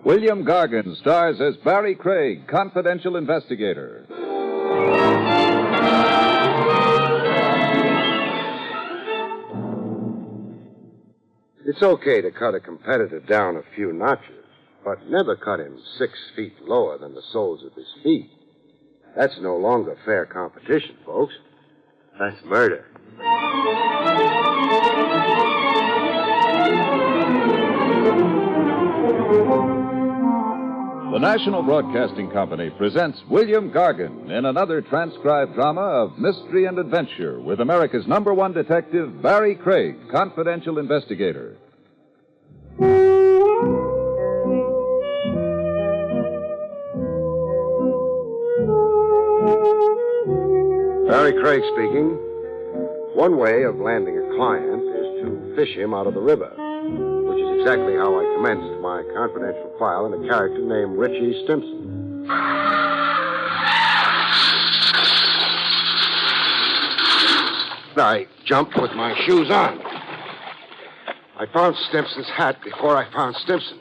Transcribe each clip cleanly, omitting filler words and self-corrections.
William Gargan stars as Barry Craig, confidential investigator. It's okay to cut a competitor down a few notches, but never cut him 6 feet lower than the soles of his feet. That's no longer fair competition, folks. That's murder. The National Broadcasting Company presents William Gargan in another transcribed drama of mystery and adventure with America's #1 detective, Barry Craig, confidential investigator. Barry Craig speaking. One way of landing a client is to fish him out of the river, which is exactly how I commenced my confidential file in a character named Richie Stimson. I jumped with my shoes on. I found Stimson's hat before I found Stimson.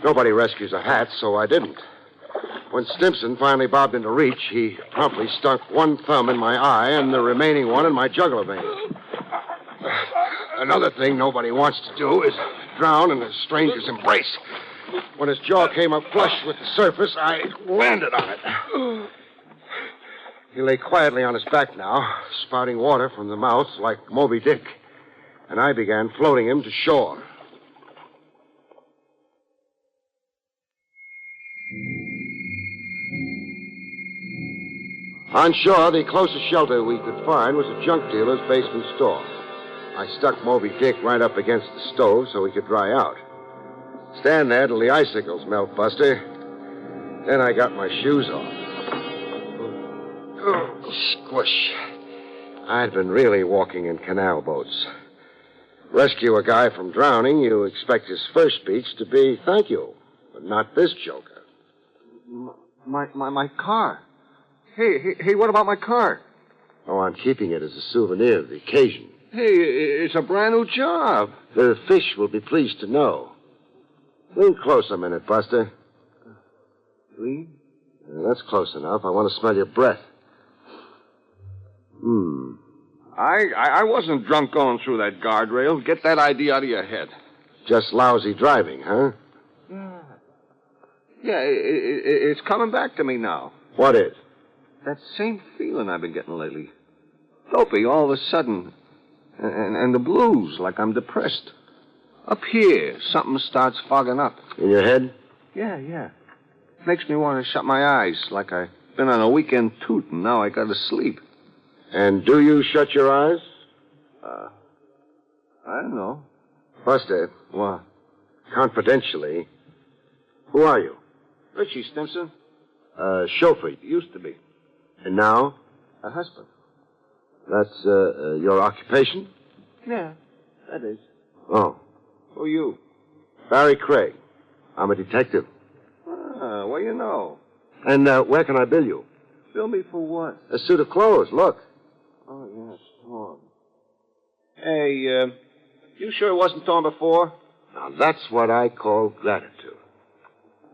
Nobody rescues a hat, so I didn't. When Stimson finally bobbed into reach, he promptly stuck one thumb in my eye and the remaining one in my jugular vein. Another thing nobody wants to do is drown in a stranger's embrace. When his jaw came up flush with the surface, I landed on it. He lay quietly on his back now, spouting water from the mouth like Moby Dick, and I began floating him to shore. On shore, the closest shelter we could find was a junk dealer's basement store. I stuck Moby Dick right up against the stove so he could dry out. Stand there till the icicles melt, Buster. Then I got my shoes off. Oh, squish. I'd been really walking in canal boats. Rescue a guy from drowning, you expect his first speech to be thank you, but not this joker. My car. Hey, what about my car? Oh, I'm keeping it as a souvenir of the occasion. Hey, it's a brand new job. The fish will be pleased to know. Lean close a minute, Buster. Lean? That's close enough. I want to smell your breath. I wasn't drunk going through that guardrail. Get that idea out of your head. Just lousy driving, huh? Yeah, it's coming back to me now. What is? That same feeling I've been getting lately. Dopey, all of a sudden. And the blues, like I'm depressed. Up here, something starts fogging up. In your head? Yeah. Makes me want to shut my eyes, like I've been on a weekend toot and now I gotta sleep. And do you shut your eyes? I don't know. Buster. What? Confidentially, who are you? Richie Stimson. Chauffeur. Used to be. And now? A husband. That's, your occupation? Yeah, that is. Oh. Who are you? Barry Craig. I'm a detective. Well, you know. And, where can I bill you? Bill me for what? A suit of clothes, look. Oh, yeah, it's torn. Hey, you sure it wasn't torn before? Now, that's what I call gratitude.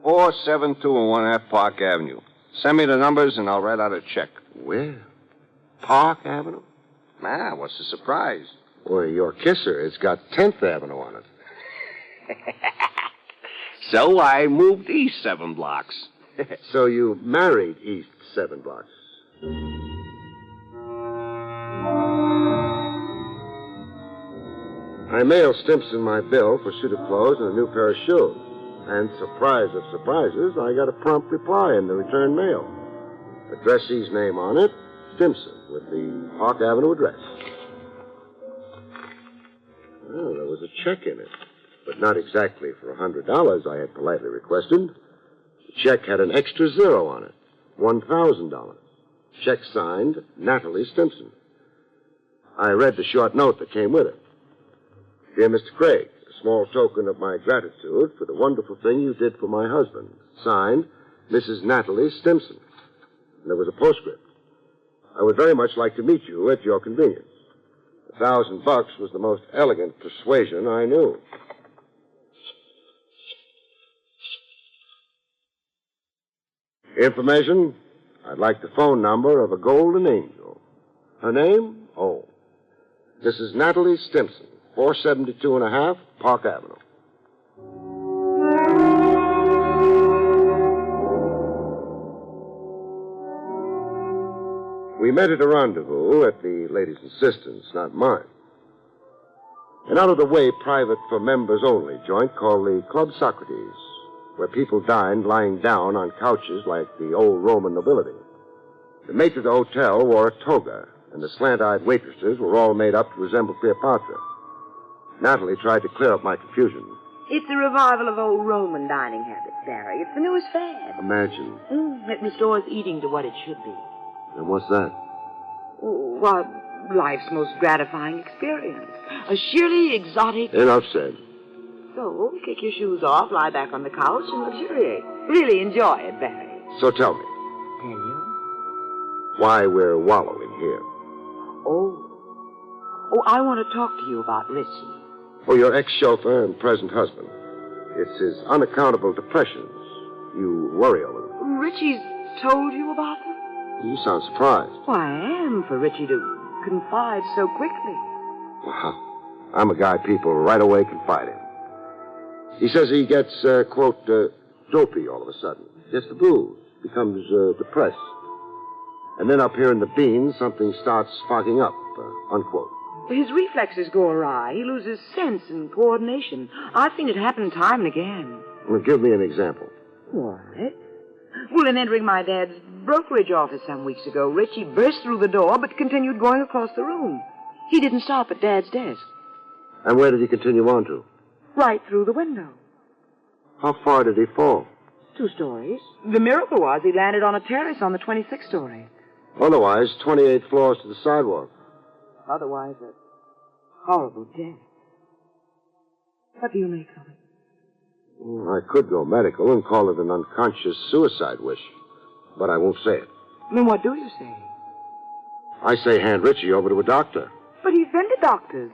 4721 Park Avenue. Send me the numbers and I'll write out a check. Where? Park Avenue? What's the surprise? Boy, your kisser has got 10th Avenue on it. So I moved east 7 blocks. So you married east 7 blocks. I mailed Stimson my bill for suit of clothes and a new pair of shoes. And surprise of surprises, I got a prompt reply in the return mail. Addressee's name on it, Stimson, with the Park Avenue address. Well, there was a check in it, but not exactly for $100 I had politely requested. The check had an extra zero on it, $1,000. Check signed, Natalie Stimson. I read the short note that came with it. Dear Mr. Craig, a small token of my gratitude for the wonderful thing you did for my husband. Signed, Mrs. Natalie Stimson. And there was a postscript. I would very much like to meet you at your convenience. $1,000 was the most elegant persuasion I knew. Information? I'd like the phone number of a golden angel. Her name? Oh. This is Natalie Stimson, 472 and a half Park Avenue. We met at a rendezvous at the lady's insistence, not mine. An out-of-the-way private for members only joint called the Club Socrates, where people dined lying down on couches like the old Roman nobility. The maitre of the hotel wore a toga, and the slant-eyed waitresses were all made up to resemble Cleopatra. Natalie tried to clear up my confusion. It's a revival of old Roman dining habits, Barry. It's the newest fad. Imagine. It restores eating to what it should be. And what's that? Why, life's most gratifying experience. A sheerly exotic... Enough said. So, kick your shoes off, lie back on the couch, and luxuriate. Really enjoy it, Barry. So tell me, Tell you? why we're wallowing here. Oh, I want to talk to you about Richie. Oh, your ex-chauffeur and present husband. It's his unaccountable depressions. You worry over them. Richie's told you about them? You sound surprised. Well, I am, for Richie to confide so quickly. Well, I'm a guy people right away confide in. He says he gets, quote, dopey all of a sudden. Gets the blues. Becomes depressed. And then up here in the beans, something starts fogging up, unquote. His reflexes go awry. He loses sense and coordination. I've seen it happen time and again. Well, give me an example. What? Well, in entering my dad's brokerage office some weeks ago, Richie burst through the door but continued going across the room. He didn't stop at Dad's desk. And where did he continue on to? Right through the window. How far did he fall? 2 stories. The miracle was he landed on a terrace on the 26th story. Otherwise, 28 floors to the sidewalk. Otherwise, a horrible death. What do you make of it? Well, I could go medical and call it an unconscious suicide wish, but I won't say it. Then what do you say? I say hand Richie over to a doctor. But he's been to doctors.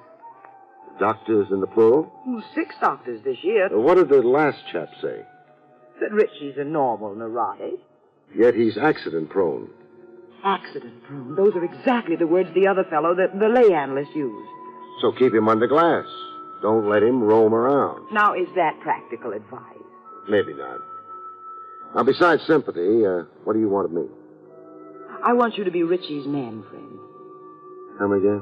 Doctors in the plural? 6 doctors this year. What did the last chap say? That Richie's a normal neurotic. Yet he's accident-prone. Accident-prone. Those are exactly the words the other fellow, the lay analyst, used. So keep him under glass. Don't let him roam around. Now, is that practical advice? Maybe not. Now, besides sympathy, what do you want of me? I want you to be Richie's man friend. Come again?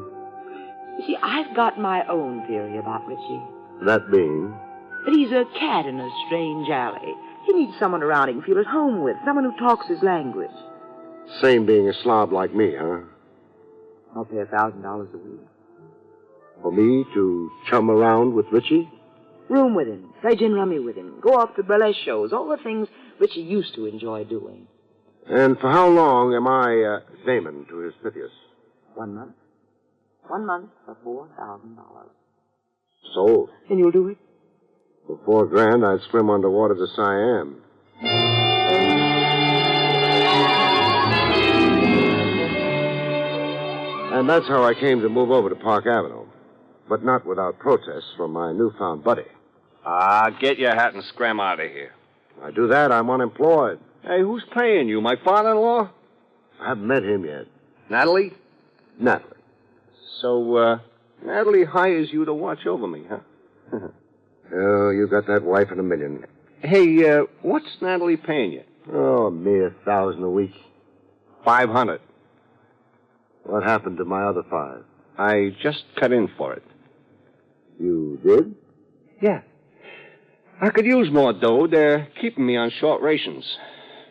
You see, I've got my own theory about Richie. That being? That he's a cat in a strange alley. He needs someone around he can feel at home with, someone who talks his language. Same being a slob like me, huh? I'll pay $1,000 a week. For me to chum around with Richie? Room with him, play gin rummy with him, go off to burlesque shows, all the things Richie used to enjoy doing. And for how long am I Damon to his Pythias? 1 month. 1 month for $4,000. Sold. And you'll do it? For $4,000, I'd swim underwater to Siam. And that's how I came to move over to Park Avenue. But not without protests from my newfound buddy. Get your hat and scram out of here. If I do that, I'm unemployed. Hey, who's paying you? My father-in-law? I haven't met him yet. Natalie? Natalie. So, Natalie hires you to watch over me, huh? Oh, you got that wife in a million. Hey, what's Natalie paying you? Oh, a mere 1,000 a week. 500. What happened to my other 5? I just cut in for it. You did? Yeah. I could use more dough. They're keeping me on short rations.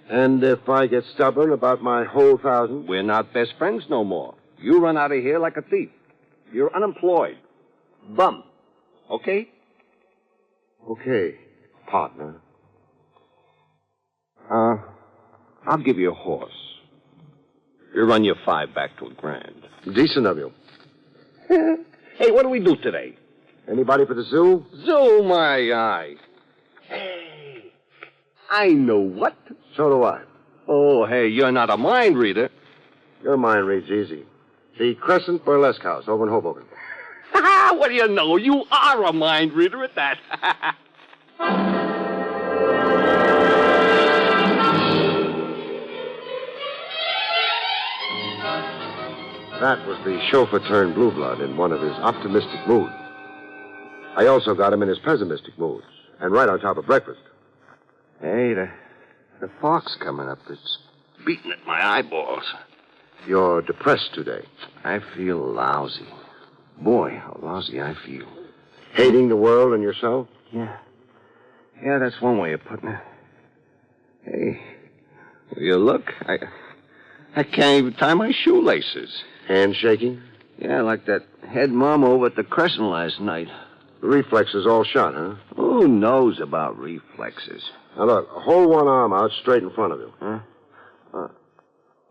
And if I get stubborn about my whole 1,000? We're not best friends no more. You run out of here like a thief. You're unemployed. Bum. Okay? Okay, partner. I'll give you a horse. You run your 5 back to $1,000. Decent of you. Hey, what do we do today? Anybody for the zoo? Zoo, my eye. Hey, I know what. So do I. Oh, hey, you're not a mind reader. Your mind reads easy. The Crescent Burlesque House over in Hoboken. What do you know? You are a mind reader at that. That was the chauffeur turned blue blood in one of his optimistic moods. I also got him in his pessimistic moods, and right on top of breakfast. Hey, the fog's coming up. It's beating at my eyeballs. You're depressed today. I feel lousy. Boy, how lousy I feel. Hating the world and yourself? Yeah. Yeah, that's one way of putting it. Hey, will you look? I can't even tie my shoelaces. Hands shaking? Yeah, like that head mom over at the Crescent last night. The reflexes all shot, huh? Who knows about reflexes? Now, look, hold one arm out straight in front of you. Huh?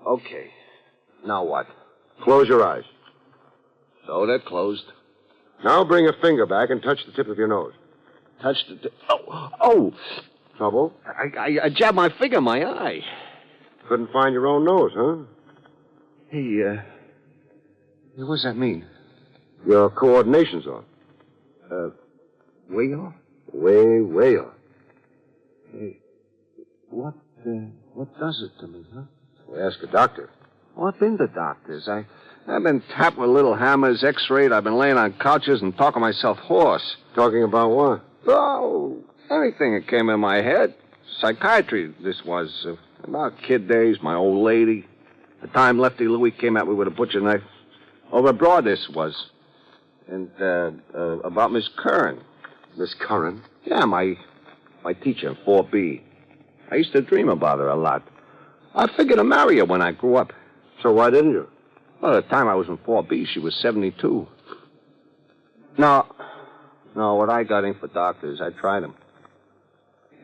Okay. Now what? Close your eyes. So they're closed. Now bring a finger back and touch the tip of your nose. Touch the... Oh! Trouble? I jabbed my finger in my eye. Couldn't find your own nose, huh? Hey, what does that mean? Your coordination's off. Way off? Way off. Hey, what does it to me, huh? Well, ask a doctor. Oh, I've been to doctors. I've been tapped with little hammers, x-rayed. I've been laying on couches and talking myself hoarse. Talking about what? Oh, anything that came in my head. Psychiatry, this was. About kid days, my old lady. The time Lefty Louie came at me with a butcher knife. Over abroad, this was. And, about Miss Curran. Miss Curran? Yeah, my teacher in 4B. I used to dream about her a lot. I figured to marry her when I grew up. So why didn't you? Well, at the time I was in 4B, she was 72. No, what I got in for doctors, I tried them.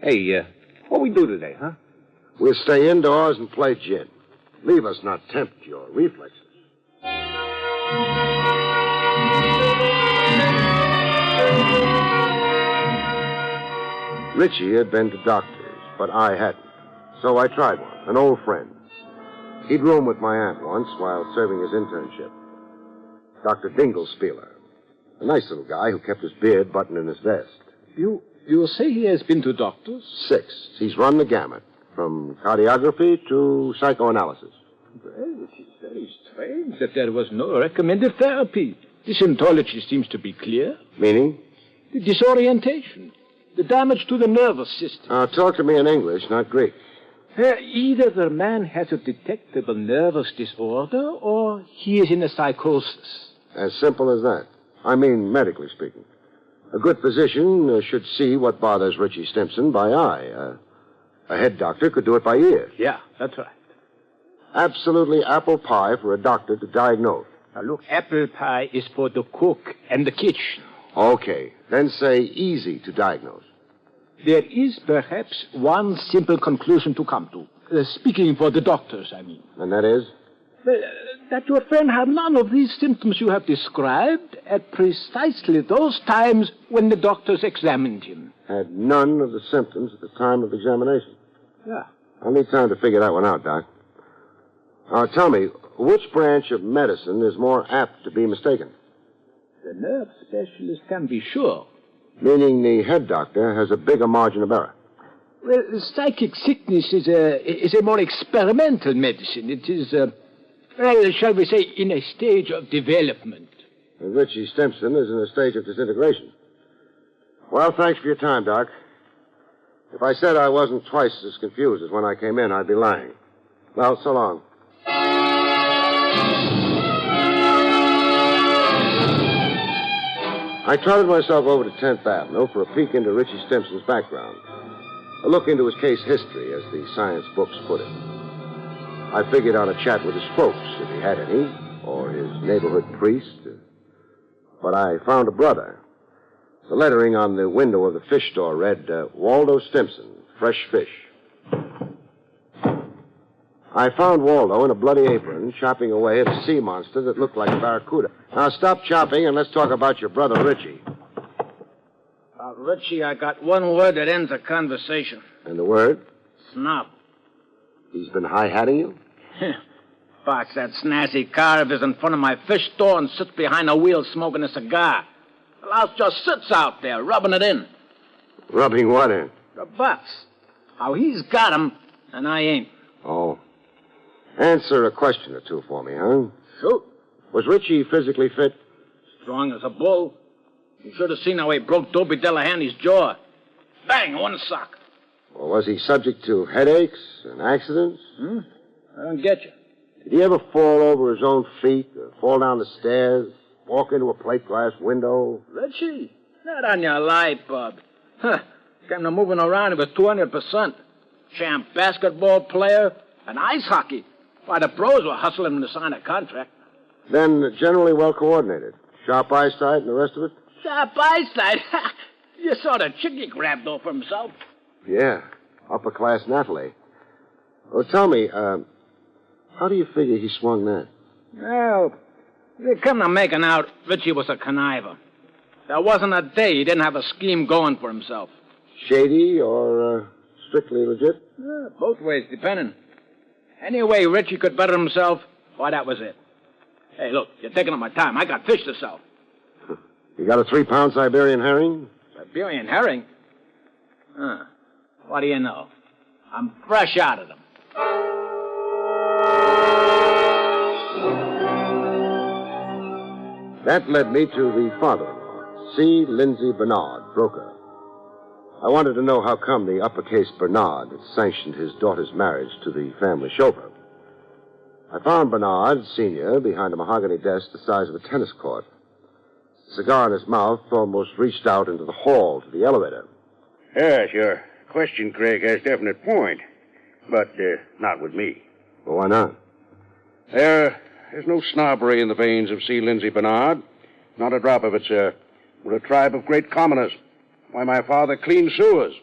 Hey, what we do today, huh? We'll stay indoors and play gin. Leave us not tempt your reflexes. Richie had been to doctors, but I hadn't. So I tried one, an old friend. He'd roomed with my aunt once while serving his internship. Dr. Dinglespieler. A nice little guy who kept his beard buttoned in his vest. You say he has been to doctors? 6. He's run the gamut, from cardiography to psychoanalysis. Well, it is very strange that there was no recommended therapy. The symptology seems to be clear. Meaning? The disorientation, the damage to the nervous system. Talk to me in English, not Greek. Either the man has a detectable nervous disorder or he is in a psychosis. As simple as that. I mean, medically speaking. A good physician should see what bothers Richie Stimson by eye. A head doctor could do it by ear. Yeah, that's right. Absolutely apple pie for a doctor to diagnose. Now, look, apple pie is for the cook and the kitchen. Okay. Then say easy to diagnose. There is perhaps one simple conclusion to come to. Speaking for the doctors, I mean. And that is? That your friend had none of these symptoms you have described at precisely those times when the doctors examined him. Had none of the symptoms at the time of examination. Yeah. I'll need time to figure that one out, Doc. Now, tell me, which branch of medicine is more apt to be mistaken? The nerve specialist can be sure. Meaning the head doctor has a bigger margin of error. Well, psychic sickness is a more experimental medicine. It is, shall we say, in a stage of development. And Richie Stimson is in a stage of disintegration. Well, thanks for your time, Doc. If I said I wasn't twice as confused as when I came in, I'd be lying. Well, so long. I trotted myself over to 10th Avenue for a peek into Richie Stimson's background. A look into his case history, as the science books put it. I figured on a chat with his folks, if he had any, or his neighborhood priest. But I found a brother. The lettering on the window of the fish store read, Waldo Stimson, fresh fish. I found Waldo in a bloody apron, chopping away at a sea monster that looked like a barracuda. Now, stop chopping and let's talk about your brother, Richie. Richie, I got one word that ends a conversation. And the word? Snob. He's been high-hatting you? Parks that snazzy car of his in front of my fish store and sits behind a wheel smoking a cigar. The louse just sits out there, rubbing it in. Rubbing what in? The butts. How he's got 'em, and I ain't. Oh. Answer a question or two for me, huh? Shoot. Was Richie physically fit? Strong as a bull. You should have seen how he broke Dopey Delahanty's jaw. Bang, one sock. Or was he subject to headaches and accidents? I don't get you. Did he ever fall over his own feet, or fall down the stairs, walk into a plate glass window? Richie? Not on your life, Bub. Came to moving around, he was 200%. Champ basketball player and ice hockey. Why, the pros were hustling him to sign a contract. Then generally well coordinated. Sharp eyesight and the rest of it? Sharp eyesight? You saw the chick he grabbed off for himself. Yeah, upper-class Natalie. Well, tell me, how do you figure he swung that? Well, they come to making out Richie was a conniver. There wasn't a day he didn't have a scheme going for himself. Shady or strictly legit? Both ways, depending. Any way Richie could better himself, why, that was it. Hey, look, you're taking up my time. I got fish to sell. You got a 3-pound Siberian herring? Siberian herring? What do you know? I'm fresh out of them. That led me to the father-in-law, C. Lindsay Bernard, broker. I wanted to know how come the uppercase Bernard had sanctioned his daughter's marriage to the family chauffeur. I found Bernard, Sr., behind a mahogany desk the size of a tennis court. The cigar in his mouth almost reached out into the hall to the elevator. Yes, your question, Craig, has definite point. But not with me. Well, why not? There's no snobbery in the veins of C. Lindsay Bernard. Not a drop of it, sir. We're a tribe of great commoners. Why, my father cleaned sewers,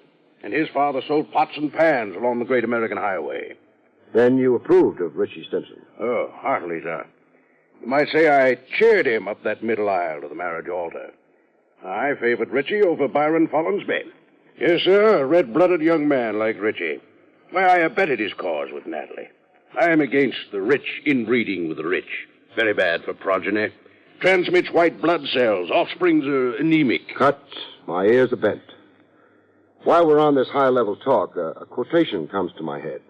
and his father sold pots and pans along the great American highway. Then you approved of Richie Stimson? Oh, heartily, sir. You might say I cheered him up that middle aisle to the marriage altar. I favored Richie over Byron Follinsby. Yes, sir, a red-blooded young man like Richie. Why, I abetted his cause with Natalie. I am against the rich inbreeding with the rich. Very bad for progeny. Transmits white blood cells. Offsprings are anemic. Cut. My ears are bent. While we're on this high-level talk, a quotation comes to my head.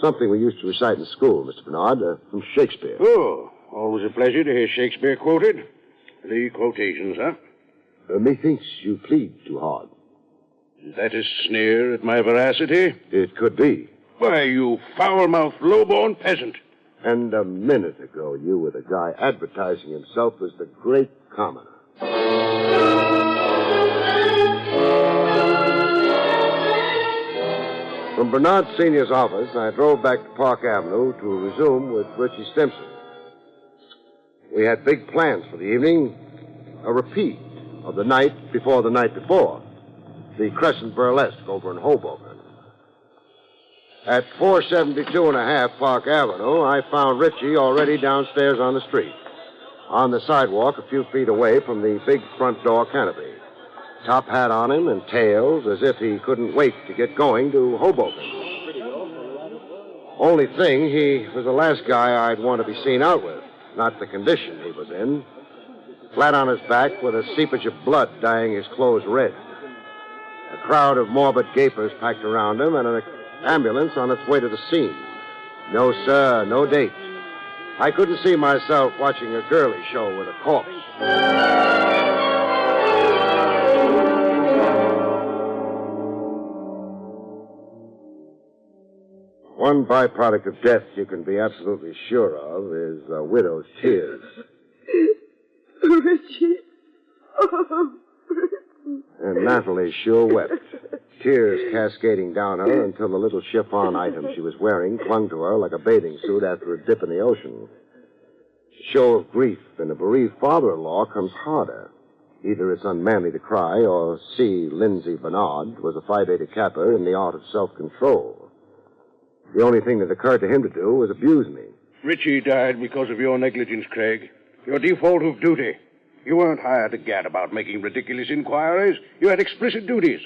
Something we used to recite in school, Mr. Bernard, from Shakespeare. Oh, always a pleasure to hear Shakespeare quoted. The quotations, huh? Methinks you plead too hard. Is that a sneer at my veracity? It could be. Why, you foul-mouthed, low-born peasant. And a minute ago, you were the guy advertising himself as the great commoner. From Bernard Sr.'s office, I drove back to Park Avenue to resume with Richie Stimson. We had big plans for the evening. A repeat of the night before the night before. The Crescent Burlesque over in Hoboken. At 472 and a half Park Avenue, I found Richie already downstairs on the street. On the sidewalk a few feet away from the big front door canopy. Top hat on him and tails as if he couldn't wait to get going to Hoboken. Only thing, he was the last guy I'd want to be seen out with. Not the condition he was in. Flat on his back with a seepage of blood dyeing his clothes red. A crowd of morbid gapers packed around him and an ambulance on its way to the scene. No, sir, no date. I couldn't see myself watching a girly show with a corpse. One byproduct of death you can be absolutely sure of is a widow's tears. Richie. Oh, And Natalie sure wept. Tears cascading down her until the little chiffon item she was wearing clung to her like a bathing suit after a dip in the ocean. The show of grief in a bereaved father-in-law comes harder. Either it's unmanly to cry, or C. Lindsay Bernard was a Phi Beta Kappa in the art of self-control. The only thing that occurred to him to do was abuse me. Richie died because of your negligence, Craig. Your default of duty. You weren't hired to gad about making ridiculous inquiries. You had explicit duties.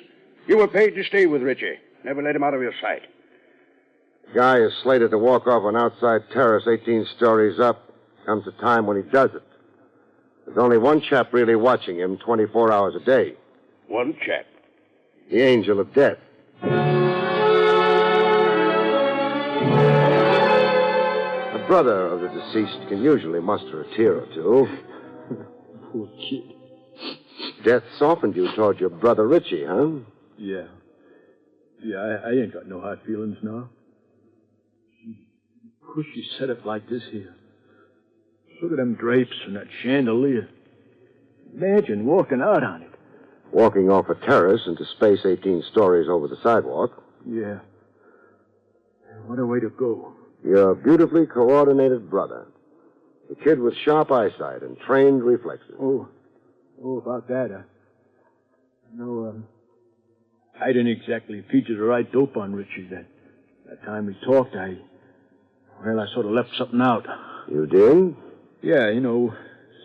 You were paid to stay with Richie. Never let him out of your sight. The guy is slated to walk off an outside terrace 18 stories up. Comes a time when he does it. There's only one chap really watching him 24 hours a day. One chap. The angel of death. A brother of the deceased can usually muster a tear or two. Poor kid. Death softened you toward your brother Richie, huh? Yeah. Yeah, I ain't got no hard feelings now. Of course you set it like this here. Look at them drapes and that chandelier. Imagine walking out on it. Walking off a terrace into space 18 stories over the sidewalk. Yeah. What a way to go. Your beautifully coordinated brother. The kid with sharp eyesight and trained reflexes. Oh, about that, I didn't exactly feature the right dope on Richie that time we talked. I sort of left something out. You did? Yeah,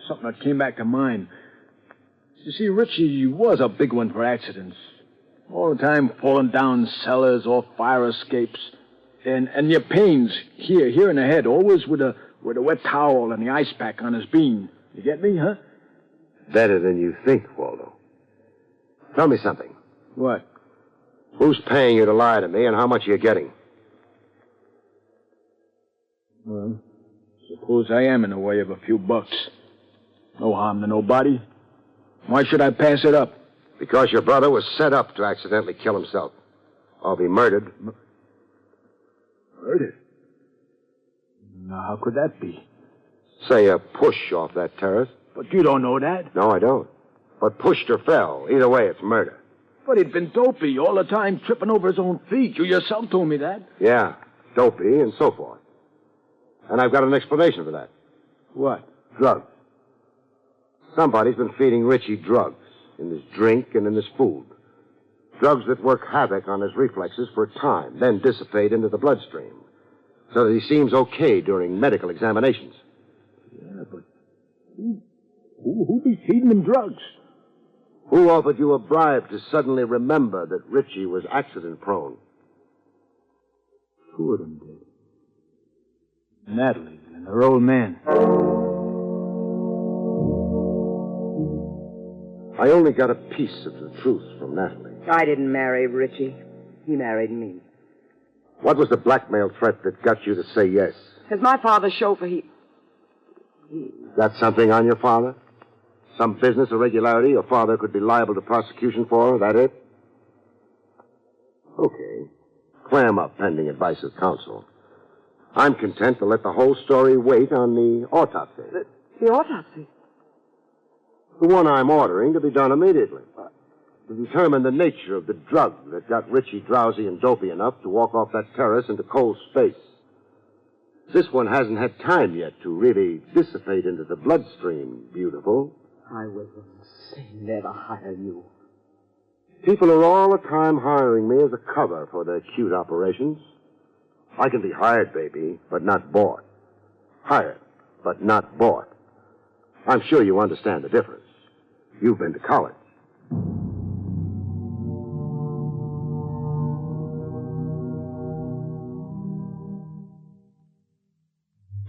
something that came back to mind. You see, Richie was a big one for accidents. All the time falling down cellars or fire escapes. And your pains here in the head, always with a wet towel and the ice pack on his bean. You get me, huh? Better than you think, Waldo. Tell me something. What? Who's paying you to lie to me, and how much are you getting? Well, suppose I am in the way of a few bucks. No harm to nobody. Why should I pass it up? Because your brother was set up to accidentally kill himself. Or be murdered. Murdered? Now, how could that be? Say a push off that terrace. But you don't know that. No, I don't. But pushed or fell. Either way, it's murder. But he'd been dopey all the time, tripping over his own feet. You yourself told me that. Yeah, dopey and so forth. And I've got an explanation for that. What? Drugs. Somebody's been feeding Richie drugs in his drink and in his food. Drugs that work havoc on his reflexes for a time, then dissipate into the bloodstream, so that he seems okay during medical examinations. Yeah, but who'd be feeding him drugs? Who offered you a bribe to suddenly remember that Richie was accident-prone? Two of them did. Natalie and her old man. I only got a piece of the truth from Natalie. I didn't marry Richie. He married me. What was the blackmail threat that got you to say yes? As my father's chauffeur, Got something on your father? Some business irregularity your father could be liable to prosecution for? That it? Okay. Clam up pending advice of counsel. I'm content to let the whole story wait on the autopsy. The autopsy? The one I'm ordering to be done immediately. To determine the nature of the drug that got Richie drowsy and dopey enough to walk off that terrace into cold space. This one hasn't had time yet to really dissipate into the bloodstream, beautiful. I will never hire you. People are all the time hiring me as a cover for their cute operations. I can be hired, baby, but not bought. Hired, but not bought. I'm sure you understand the difference. You've been to college.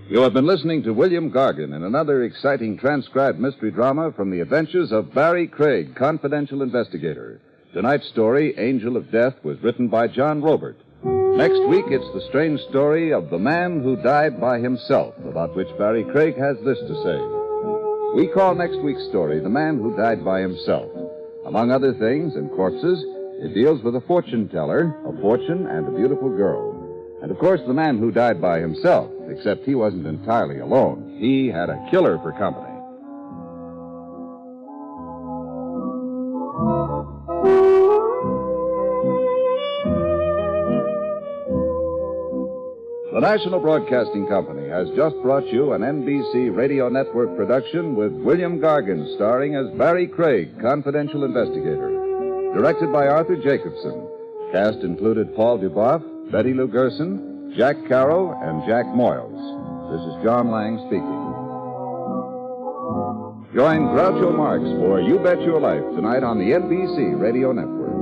You have been listening to William Gargan in another exciting transcribed mystery drama from the adventures of Barry Craig, confidential investigator. Tonight's story, Angel of Death, was written by John Robert. Next week, it's the strange story of the man who died by himself, about which Barry Craig has this to say. We call next week's story The Man Who Died by Himself. Among other things and corpses, it deals with a fortune teller, a fortune, and a beautiful girl. And, of course, the man who died by himself, except he wasn't entirely alone. He had a killer for company. The National Broadcasting Company has just brought you an NBC Radio Network production with William Gargan starring as Barry Craig, confidential investigator. Directed by Arthur Jacobson. Cast included Paul Duboff, Betty Lou Gerson, Jack Carroll, and Jack Moyles. This is John Lang speaking. Join Groucho Marx for You Bet Your Life tonight on the NBC Radio Network.